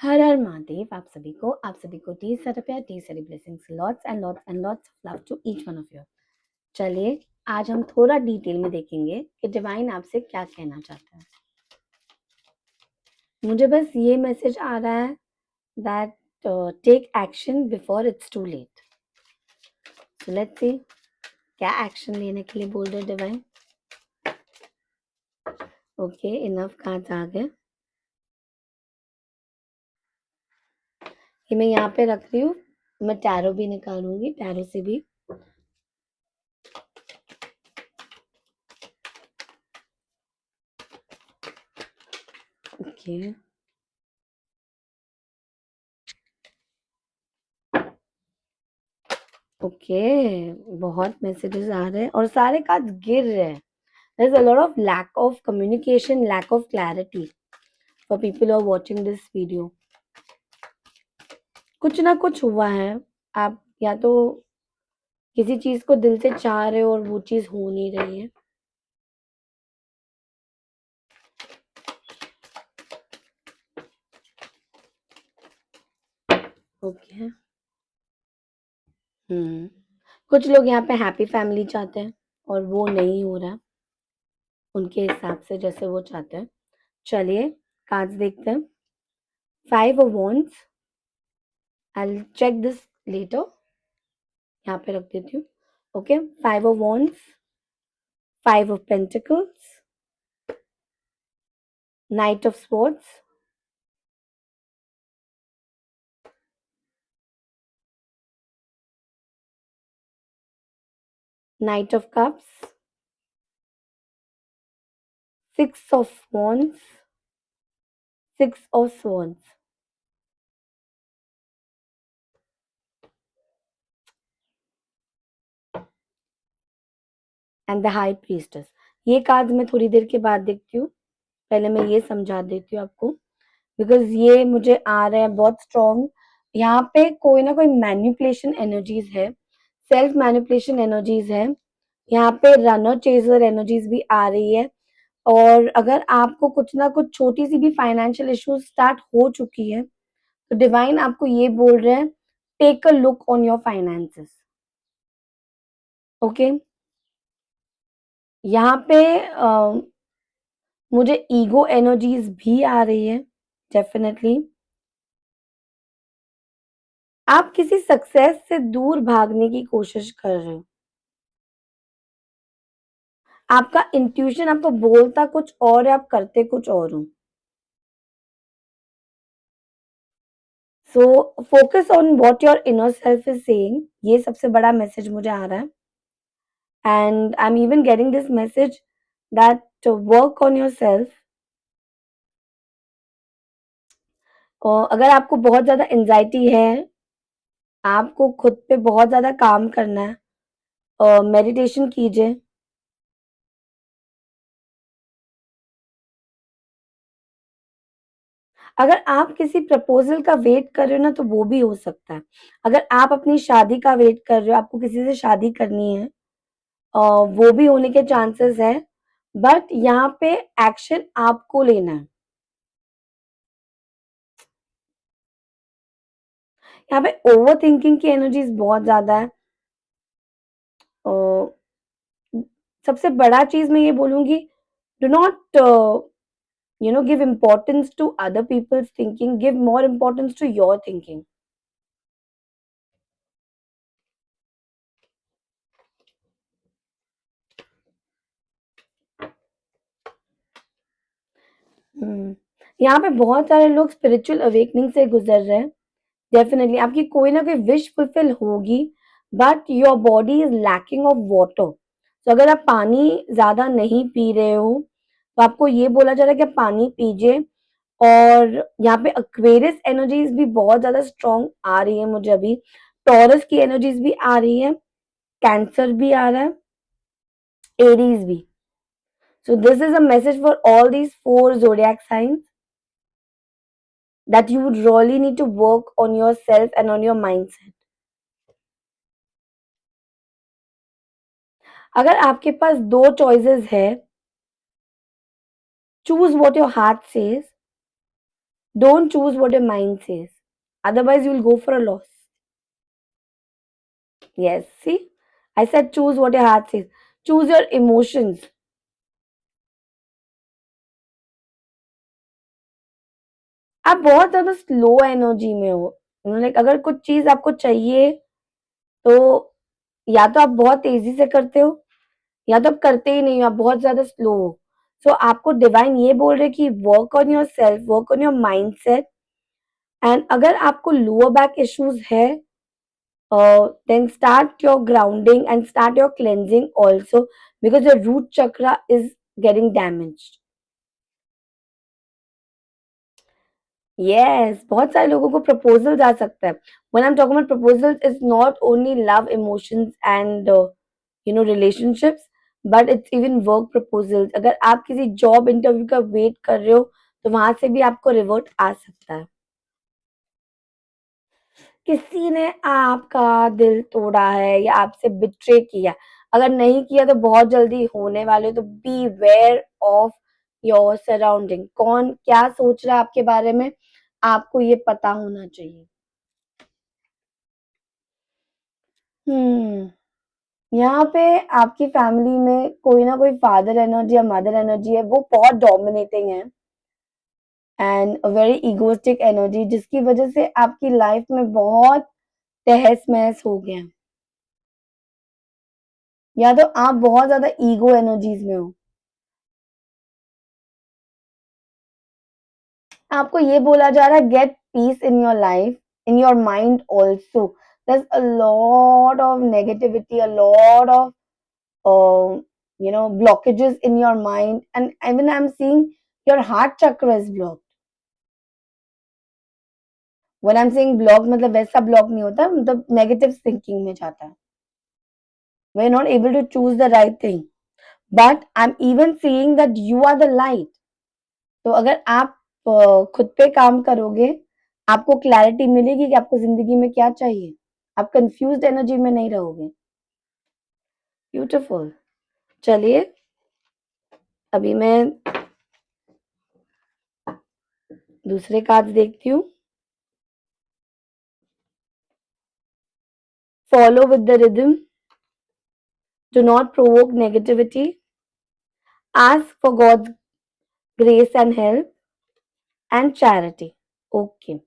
हर हर महादेव आप सभी को ढेर सारा प्यार, ढेर सारी blessings, lots and lots of love to each one of you. चलिए, आज हम थोड़ा डिटेल में देखेंगे कि डिवाइन आपसे क्या कहना चाहता है। मुझे बस ये मैसेज आ रहा है that take action before it's too late. So let's see क्या एक्शन लेने के लिए बोल रहे डिवाइन। ओके, इनफ कार्ड्स आ गए। ये मैं यहाँ पे रख रही हूँ। मैं टैरो भी निकालूंगी, टैरो से भी। ओके ओके, बहुत मैसेजेस आ रहे हैं और सारे कार्ड्स गिर रहे हैं। There's a lot of lack of communication, lack of clarity for people who are watching this video. कुछ ना कुछ हुआ है। आप या तो किसी चीज को दिल से चाह रहे हो और वो चीज हो नहीं रही है। ओके। कुछ लोग यहाँ पे हैप्पी फैमिली चाहते हैं और वो नहीं हो रहा उनके हिसाब से जैसे वो चाहते हैं। चलिए, कार्ड्स देखते हैं। 5 of Wands। I'll check this later। यहाँ पे रख देती हूँ। Okay, 5 of Wands, 5 of Pentacles, Knight of Swords, Knight of Cups, 6 of Wands, 6 of Swords, and the high priestess. ये कार्ड मैं थोड़ी देर के बाद देखती हूँ। पहले मैं ये समझा देती हूँ आपको, बिकॉज ये मुझे आ रहे हैं बहुत स्ट्रॉन्ग। यहाँ पे कोई ना कोई मैनिपुलेशन एनर्जीज है, सेल्फ मैनिपुलेशन एनर्जीज है। यहाँ पे रनर चेजर एनर्जीज भी आ रही है। और अगर आपको कुछ ना कुछ छोटी सी भी फाइनेंशियल इश्यूज स्टार्ट हो चुकी है तो डिवाइन आपको ये बोल रहे हैं, take a look on your finances. Okay, यहाँ पे मुझे ईगो एनर्जीज भी आ रही है। डेफिनेटली आप किसी सक्सेस से दूर भागने की कोशिश कर रहे हो। आपका इंट्यूशन आपको बोलता कुछ और है, आप करते कुछ और हो। So focus on what your inner self is saying, ये सबसे बड़ा मैसेज मुझे आ रहा है। And I am even getting this message that work on your self. अगर आपको बहुत ज्यादा एंजाइटी है, आपको खुद पे बहुत ज्यादा काम करना है, मेडिटेशन कीजिए। अगर आप किसी प्रपोजल का वेट कर रहे हो ना तो वो भी हो सकता है। अगर आप अपनी शादी का वेट कर रहे हो, आपको किसी से शादी करनी है, वो भी होने के चांसेस है। बट यहाँ पे एक्शन आपको लेना है। यहाँ पे ओवर थिंकिंग की एनर्जीज बहुत ज्यादा है। अ, सबसे बड़ा चीज मैं ये बोलूंगी, do not give importance to other people's thinking, give more importance to your thinking। यहाँ पे बहुत सारे लोग स्पिरिचुअल अवेकनिंग से गुजर रहे हैं। डेफिनेटली आपकी कोई ना कोई विश फुलफिल होगी, but your body is lacking of water. तो अगर आप पानी ज्यादा नहीं पी रहे हो तो आपको ये बोला जा रहा है कि आप पानी पीजिए। और यहाँ पे एक्वेरियस एनर्जीज भी बहुत ज्यादा स्ट्रॉन्ग आ रही है मुझे अभी। टॉरस की एनर्जीज भी आ रही है, कैंसर भी आ रहा है, एरीज भी। So this is a message for all these 4 zodiac signs that you would really need to work on yourself and on your mindset। अगर आपके पास 2 चॉइसेस है, choose what your heart says. Don't choose what your mind says. Otherwise, you'll go for a loss. Yes, see? I said choose what your heart says. Choose your emotions. आप बहुत ज़्यादा slow energy में हो। Like अगर कुछ चीज़ आपको चाहिए, तो या तो आप बहुत तेज़ी से करते हो, या तो आप करते ही नहीं हो, आप बहुत ज़्यादा स्लो हो। सो आपको डिवाइन ये बोल रहे हैं कि work on yourself, work on your mindset. And अगर आपको लोअर बैक इश्यूज़ है, then start your grounding and start your cleansing also, because your root chakra is getting damaged. Yes, बहुत सारे लोगों को प्रपोजल आ सकता है. When I'm talking about proposals, it's not only love, emotions and relationships, but it's even work proposals. अगर आप किसी job interview का वेट कर रहे हो, तो वहां से भी आपको रिवर्ट आ सकता है. किसी ने आपका दिल तोड़ा है या आपसे बिट्रे किया, अगर नहीं किया तो बहुत जल्दी होने वाले हो, तो beware of your surrounding. कौन क्या सोच रहा है आपके बारे में, आपको ये पता होना चाहिए. यहाँ पे आपकी फैमिली में कोई ना कोई फादर एनर्जी या मदर एनर्जी है, वो बहुत डोमिनेटिंग है and a very egoistic energy, जिसकी वजह से आपकी लाइफ में बहुत तहस महस हो गया, या तो आप बहुत ज्यादा ईगो एनर्जीज में हो. आपको ये बोला जा रहा है gate piece in your life, in your mind also. there's a lot of negativity, a lot of blockages in your mind, and even I'm seeing your heart chakra is blocked. when I'm saying block, मतलब वैसा block नहीं होता, मतलब negative thinking में जाता है. we're not able to choose the right thing, but I'm even seeing that you are the light. तो अगर आप खुद पे काम करोगे, आपको क्लैरिटी मिलेगी कि आपको जिंदगी में क्या चाहिए. आप कंफ्यूज्ड एनर्जी में नहीं रहोगे. ब्यूटीफुल. चलिए, अभी मैं दूसरे कार्ड देखती हूँ. Follow with the rhythm, do not provoke negativity, ask for god's grace and help and charity. Okay,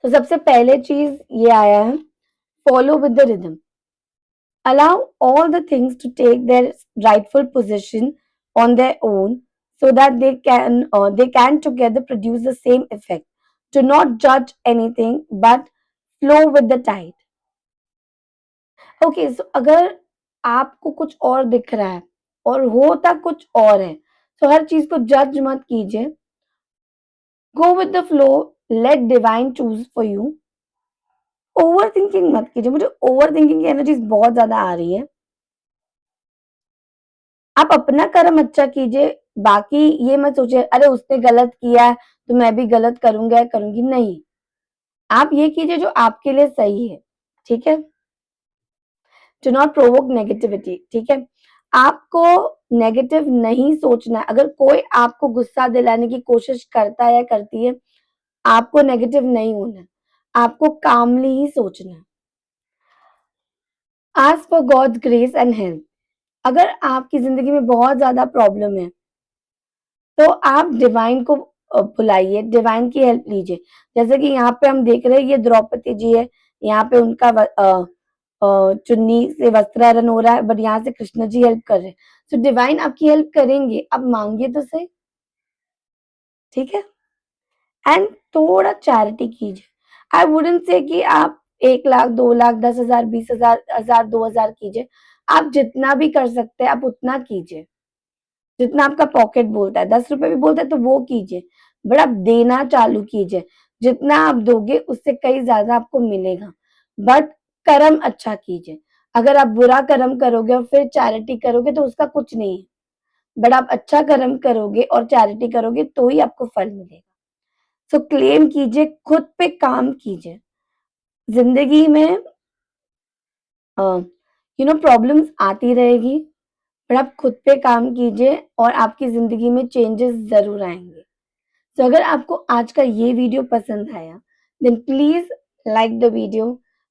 तो सबसे पहले चीज ये आया है, follow with the rhythm. Allow all the things to take their rightful position on their own, so that they can together produce the same effect. Do not judge anything, but flow with the tide. Okay, so अगर आपको कुछ और दिख रहा है और होता कुछ और है, तो हर चीज को जज मत कीजिए. Go with the flow, let divine choose for you. Over thinking मत कीजिए. मुझे ओवर थिंकिंग की एनर्जीज बहुत ज्यादा आ रही है. आप अपना कर्म अच्छा कीजिए, बाकी ये मत सोचिए अरे उसने गलत किया है तो मैं भी गलत करूंगा या करूंगी. नहीं, आप ये कीजिए जो आपके लिए सही है. ठीक है. Do not provoke negativity. ठीक है. आपको नेगेटिव नहीं सोचना है. अगर कोई आपको गुस्सा दिलाने की कोशिश करता है या करती है, आपको नेगेटिव नहीं होना है. आपको कामली ही सोचना है. Ask for god's grace and help. अगर आपकी जिंदगी में बहुत ज्यादा प्रॉब्लम है, तो आप डिवाइन को बुलाइए, डिवाइन की हेल्प लीजिए. जैसे कि यहाँ पे हम देख रहे हैं, ये द्रौपदी जी है, यहाँ पे उनका चुन्नी से वस्त्राहरण हो रहा है, बट यहाँ से कृष्ण जी हेल्प कर रहे हैं. तो डिवाइन आपकी हेल्प करेंगे, आप मांगिए तो सही. ठीक है. एंड थोड़ा चैरिटी कीजिए. आई वुडंट से कि आप 1 लाख 2 लाख 10,000 20,000 1000 2000 कीजिए. आप जितना भी कर सकते हैं आप उतना कीजिए, जितना आपका पॉकेट बोलता है. 10 रुपए भी बोलता है तो वो कीजिए, बट आप देना चालू कीजिए. जितना आप दोगे उससे कहीं ज्यादा आपको मिलेगा, बट कर्म अच्छा कीजिए. अगर आप बुरा कर्म करोगे और फिर चैरिटी करोगे तो उसका कुछ नहीं है, बट आप अच्छा कर्म करोगे और चैरिटी करोगे तो ही आपको फल मिलेगा. सो क्लेम कीजिए, खुद पे काम कीजिए. जिंदगी में प्रॉब्लम्स आती रहेगी, पर आप खुद पे काम कीजिए और आपकी जिंदगी में चेंजेस जरूर आएंगे. सो अगर आपको आज का ये वीडियो पसंद आया, then please like the video.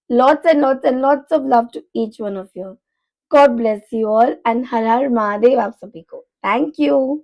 Lots and lots of love to each one of you. God bless you all and Har Har Mahadev आप सभी को. Thank you.